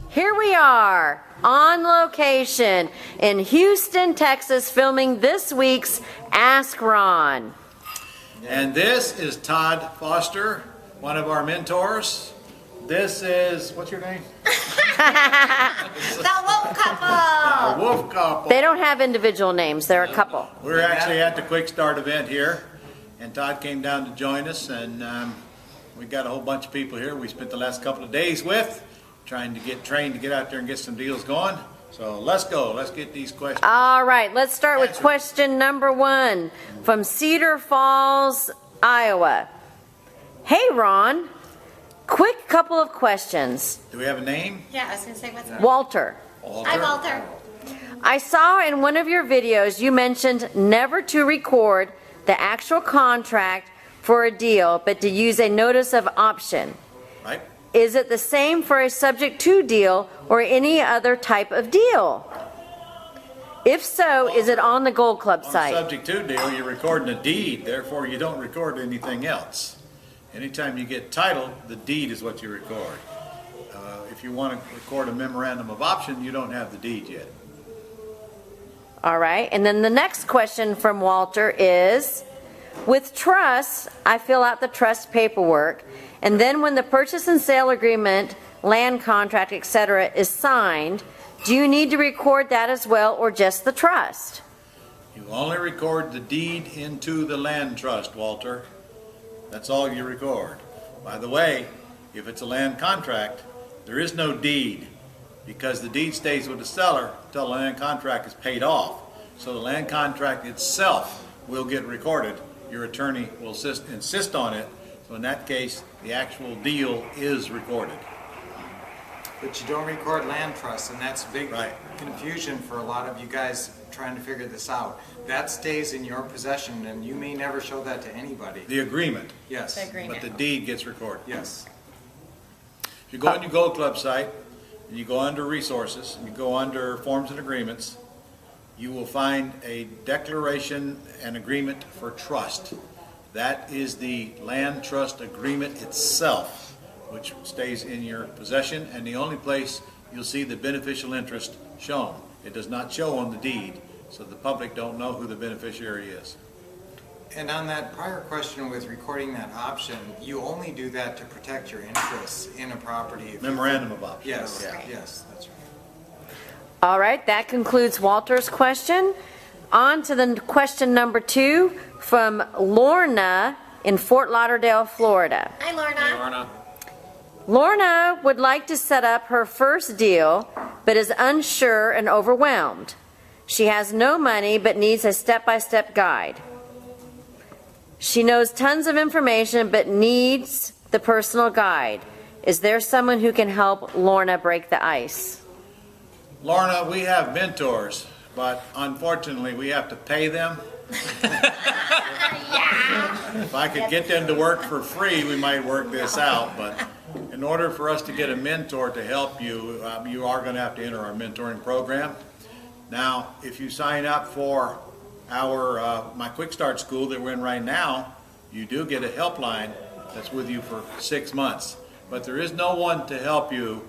Here we are on location in Houston, Texas, filming this week's Ask Ron. And this is Todd Foster, one of our mentors. This is, what's your name? The wolf couple. Our wolf couple. They don't have individual names, they're a couple. We're actually at the Quick Start event here, and Todd came down to join us, and we got a whole bunch of people here we spent the last couple of days with, trying to get trained to get out there and get some deals going. So let's go. Let's get these questions. All right, let's start with question number 1 from Cedar Falls, Iowa. Hey, Ron. Quick couple of questions. Do we have a name? Yeah, I was going to say, what's that? Walter. Hi, Walter. I saw in one of your videos you mentioned never to record the actual contract for a deal, but to use a notice of option. Right. Is it the same for a subject to deal or any other type of deal? If so, is it on the Gold Club site? On the subject to deal, you're recording a deed, therefore you don't record anything else. Anytime you get title, the deed is what you record. If you want to record a memorandum of option, you don't have the deed yet. All right, and then the next question from Walter is, with trust, I fill out the trust paperwork, and then when the purchase and sale agreement, land contract, etc. is signed, do you need to record that as well or just the trust? You only record the deed into the land trust, Walter. That's all you record. By the way, if it's a land contract, there is no deed because the deed stays with the seller until the land contract is paid off. So the land contract itself will get recorded. Your attorney will insist on it. So in that case, the actual deal is recorded. But you don't record land trusts, and that's big Right. confusion for a lot of you guys trying to figure this out. That stays in your possession, and you may never show that to anybody. The agreement, Yes. The agreement. but the deed gets recorded. Yes. If you go on your Gold Club site, and you go under resources, and you go under forms and agreements, you will find a declaration and agreement for trust. That is the land trust agreement itself, which stays in your possession, and the only place you'll see the beneficial interest shown. It does not show on the deed, so the public don't know who the beneficiary is. And on that prior question with recording that option, you only do that to protect your interests in a property. Memorandum of option. Yes, Yeah. yes, that's right. All right, that concludes Walter's question. On to the question number 2 from Lorna in Fort Lauderdale, Florida. Hi, Lorna. Lorna would like to set up her first deal, but is unsure and overwhelmed. She has no money, but needs a step-by-step guide. She knows tons of information, but needs the personal guide. Is there someone who can help Lorna break the ice? Lorna, we have mentors, but unfortunately we have to pay them. If I could get them to work for free, we might work this out, but in order for us to get a mentor to help you, you are going to have to enter our mentoring program. Now, if you sign up for my Quick Start school that we're in right now, you do get a helpline that's with you for 6 months. But there is no one to help you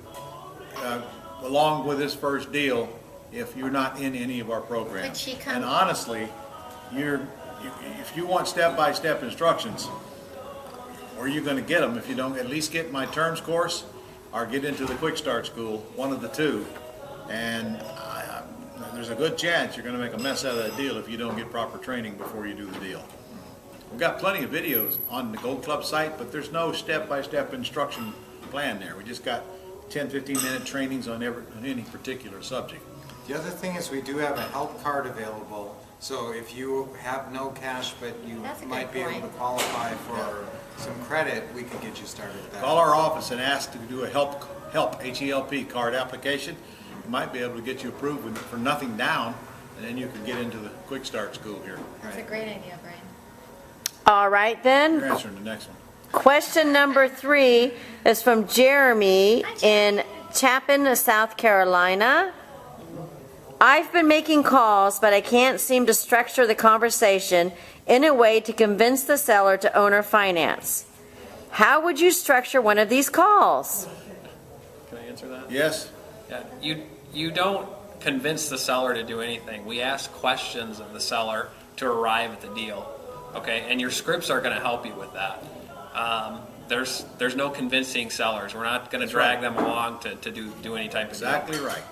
along with this first deal if you're not in any of our programs. Could she come? And honestly, if you want step-by-step instructions, where are you going to get them if you don't at least get my terms course or get into the Quick Start school, one of the two. And there's a good chance you're going to make a mess out of that deal if you don't get proper training before you do the deal. We've got plenty of videos on the Gold Club site, but there's no step-by-step instruction plan there. We just got 10, 15-minute trainings on any particular subject. The other thing is we do have a help card available, so if you have no cash but you That's a might good be able point. to qualify for some credit, we could get you started with that. Call our office and ask to do a help H-E-L-P card application. We might be able to get you approved for nothing down, and then you can get into the Quick Start school here. That's a great idea, Brian. All right then. You're answering the next one. Question number 3 is from Jeremy in Chapin, South Carolina. I've been making calls, but I can't seem to structure the conversation in a way to convince the seller to owner finance. How would you structure one of these calls? Can I answer that? Yes? Yeah, you don't convince the seller to do anything. We ask questions of the seller to arrive at the deal, okay? And your scripts are going to help you with that. There's no convincing sellers. We're not going to drag them along to do any type of deal. Exactly right.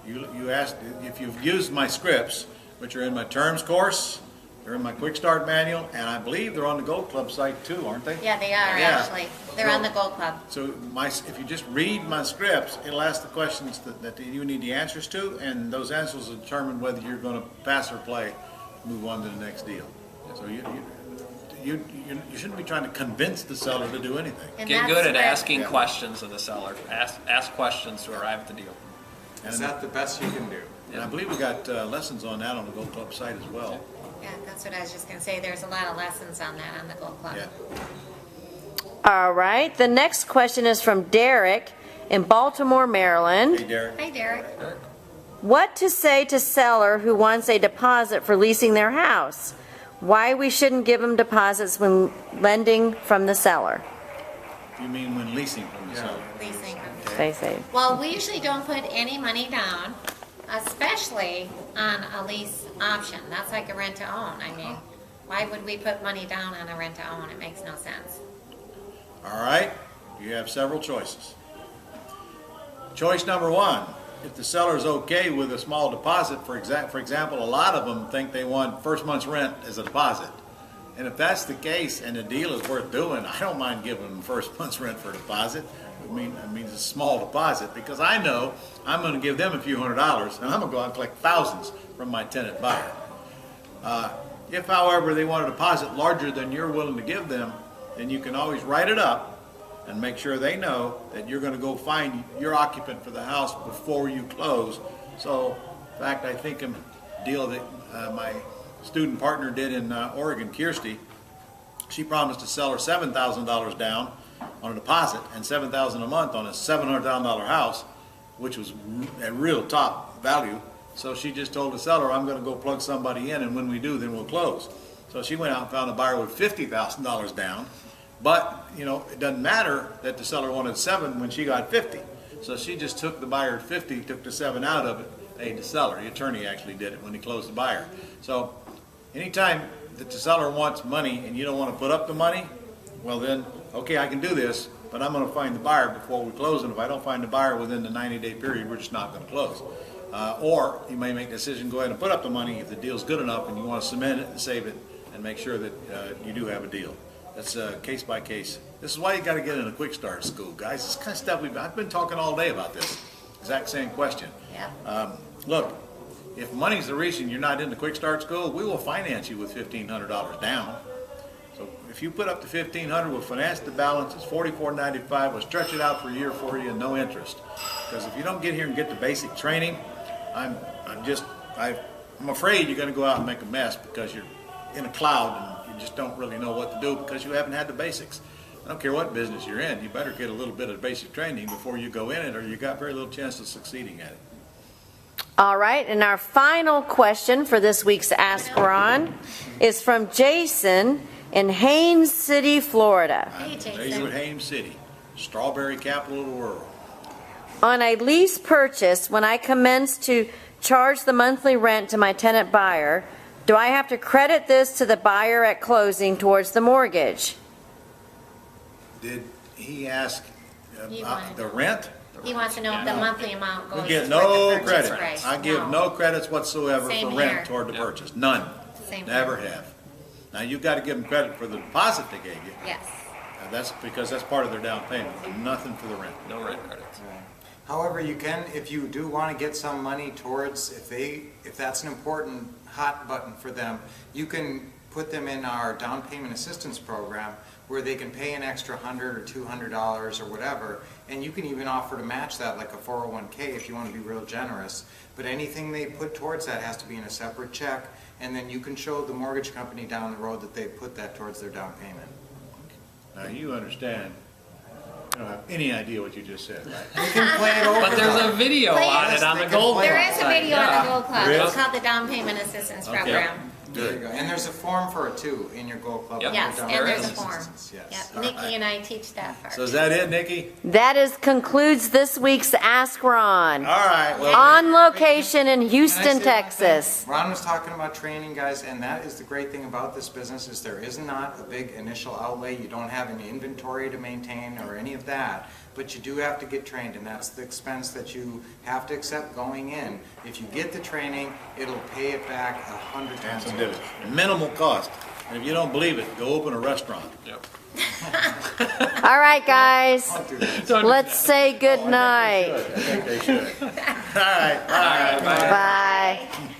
You asked, if you've used my scripts, which are in my terms course, they're in my quick start manual, and I believe they're on the Gold Club site too, aren't they? Yeah, they are Yeah. actually. They're on the Gold Club. So if you just read my scripts, it'll ask the questions that you need the answers to, and those answers will determine whether you're going to pass or play, move on to the next deal. So you shouldn't be trying to convince the seller to do anything. And Get that's good at where- asking Yeah. questions of the seller. Ask questions to arrive at the deal. Is that the best you can do? And I believe we got lessons on that on the Gold Club site as well. Yeah, that's what I was just gonna say. There's a lot of lessons on that on the Gold Club. Yeah. All right, the next question is from Derek in Baltimore, Maryland. Hey, Derek. Hi, Derek. What to say to seller who wants a deposit for leasing their house? Why we shouldn't give them deposits when lending from the seller? You mean when leasing from the seller? Leasing. They say. Well, we usually don't put any money down, especially on a lease option. That's like a rent to own. I mean, why would we put money down on a rent to own? It makes no sense. All right, you have several choices. Choice number one, if the seller's okay with a small deposit, for example, a lot of them think they want first month's rent as a deposit. And if that's the case and the deal is worth doing, I don't mind giving them first month's rent for a deposit. It means a small deposit, because I know I'm going to give them a few $100s, and I'm going to go out and collect thousands from my tenant buyer. If, however, they want a deposit larger than you're willing to give them, then you can always write it up and make sure they know that you're going to go find your occupant for the house before you close. So, in fact, I think a deal that my student partner did in Oregon, Kirsty, she promised to sell her $7,000 down on a deposit and $7,000 a month on a $700,000 house, which was a real top value. So she just told the seller, I'm going to go plug somebody in, and when we do, then we'll close. So she went out and found a buyer with $50,000 down. But, you know, it doesn't matter that the seller wanted 7 when she got 50. So she just took the buyer at 50, took the 7 out of it, paid the seller. The attorney actually did it when he closed the buyer. So anytime that the seller wants money and you don't want to put up the money, well then, okay, I can do this, but I'm going to find the buyer before we close, and if I don't find the buyer within the 90-day period, we're just not going to close. Or you may make the decision, go ahead and put up the money if the deal's good enough and you want to cement it and save it and make sure that you do have a deal. That's case by case. This is why you got to get in a quick start school, guys. This kind of stuff I've been talking all day about this exact same question. Yeah. Look, if money's the reason you're not in the quick start school, we will finance you with $1,500 down. So if you put up to $1,500, we'll finance the balance. It's $44.95. We'll stretch it out for a year for you and no interest. Because if you don't get here and get the basic training, I'm afraid you're going to go out and make a mess because you're in a cloud and you just don't really know what to do because you haven't had the basics. I don't care what business you're in, you better get a little bit of basic training before you go in it, or you got very little chance of succeeding at it. All right, and our final question for this week's Ask Ron is from Jason in Haines City, Florida. Hey, There Jason. you at Haines City, strawberry capital of the world. On a lease purchase, when I commence to charge the monthly rent to my tenant buyer, do I have to credit this to the buyer at closing towards the mortgage? Did he ask He about wanted- the rent? He wants to know if the monthly amount goes We get toward no the purchase credit. price. I give no credits whatsoever Same for rent here. toward the purchase. None. Same Never here. have. Now, you got to give them credit for the deposit they gave you. Yes. That's because that's part of their down payment. Nothing for the rent. No rent credits. However, you can, if you do want to get some money towards, if that's an important hot button for them, you can put them in our down payment assistance program where they can pay an extra $100 or $200 or whatever, and you can even offer to match that like a 401k if you want to be real generous. But anything they put towards that has to be in a separate check, and then you can show the mortgage company down the road that they put that towards their down payment. Now, you understand, You don't have any idea what you just said, right? You can play it over. But there's a though. video on it on the Gold There Club is a site, video on yeah. the Gold Club. Really? It's called the Down Payment Assistance Program. There you go. And there's a form for it too in your Gold Club. Yep. under Yes, down and there's a payment form. assistance, Yes. Yep, Nikki and I teach that part. So is that it, Nikki? That concludes this week's Ask Ron. All right, well, On location in Can I Houston, say one thing? Texas. Ron was talking about training, guys, and that is the great thing about this business is there is not a big initial outlay. You don't have any inventory to maintain or any of that, but you do have to get trained, and that's the expense that you have to accept going in. If you get the training, it'll pay it back 100 times. handsome did it. Minimal cost. And if you don't believe it, go open a restaurant. Yep. All right, guys. Don't do that. Let's say good night. I think they should. All right, bye. Bye.